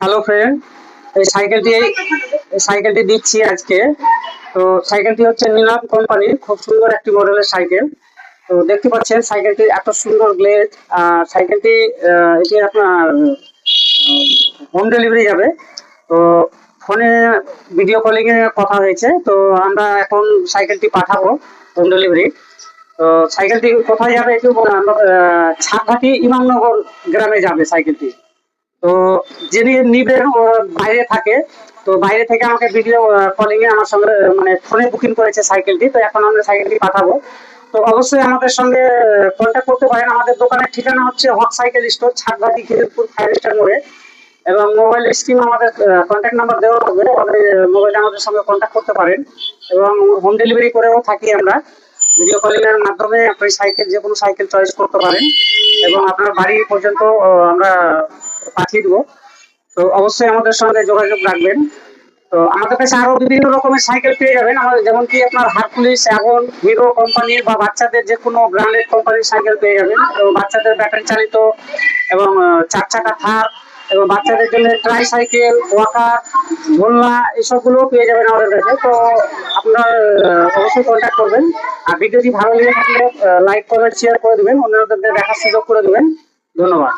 Hello friend, এই সাইকেলটি দিচ্ছি আজকে। তো সাইকেলটি হচ্ছে নিলাম কোম্পানির, খুব সুন্দর একটি মডেলের সাইকেল। তো দেখতে পাচ্ছেন সাইকেলটি এত সুন্দর গ্লেজ। সাইকেলটি এটি আপনার হোম ডেলিভারি যাবে। তো ফোনে ভিডিও কলিং এ কথা হয়েছে, তো আমরা এখন সাইকেলটি পাঠাবো হোম ডেলিভারি। তো সাইকেলটি কোথায় যাবে একটু আমরা ছাদঘাটি ইমামনগর গ্রামে যাবে সাইকেলটি। তো যিনি নিবেন ও বাইরে থাকে। তো বাইরে থেকে আমাকে ভিডিও কলিং এ আমার সঙ্গে মানে ফোনে বুকিং করেছে সাইকেলটি। তো এখন আমরা সাইকেলটি পাঠাবো। তো অবশ্যই আমাদের সঙ্গে কন্ট্যাক্ট করতে পারেন। আমাদের দোকানের ঠিকানা হচ্ছে হক সাইকেল স্টোর, ছাদবাটি, খিদিরপুর, 5 স্টার মোড়ে। এবং মোবাইল স্ক্রিন আমাদের কন্ট্যাক্ট নাম্বার দেওয়া হবে, আমাদের মোবাইলে আমাদের সঙ্গে কন্ট্যাক্ট করতে পারেন। এবং হোম ডেলিভারি করেও থাকি আমরা। ভিডিও কলিং এর মাধ্যমে আপনি সাইকেল, যে কোনো সাইকেল চয়েস করতে পারেন এবং আপনার বাড়ি পর্যন্ত আমরা পাঠিয়ে দেবো। তো অবশ্যই আমাদের সঙ্গে যোগাযোগ রাখবেন। তো আমাদের কাছে আরো বিভিন্ন রকমের সাইকেল পেয়ে যাবেন, আমাদের যেমন কি আপনার হারকুলিস, অ্যাভন, হিরো কোম্পানির বা বাচ্চাদের যে কোনো ব্র্যান্ডেড কোম্পানির সাইকেল পেয়ে যাবেন। এবং বাচ্চাদের ব্যাটারি চালিত এবং 4 চাকা থার, এবং বাচ্চাদের জন্য ট্রাই সাইকেল, ওয়াকার, ঝোলনা, এসবগুলো পেয়ে যাবেন আমাদের কাছে। তো আপনার অবশ্যই কন্ট্যাক্ট করবেন। আর ভিডিওটি ভালো লেগে থাকলে লাইক, কমেন্ট, শেয়ার করে দেবেন, অন্যদের দেখার সুযোগ করে দেবেন। ধন্যবাদ।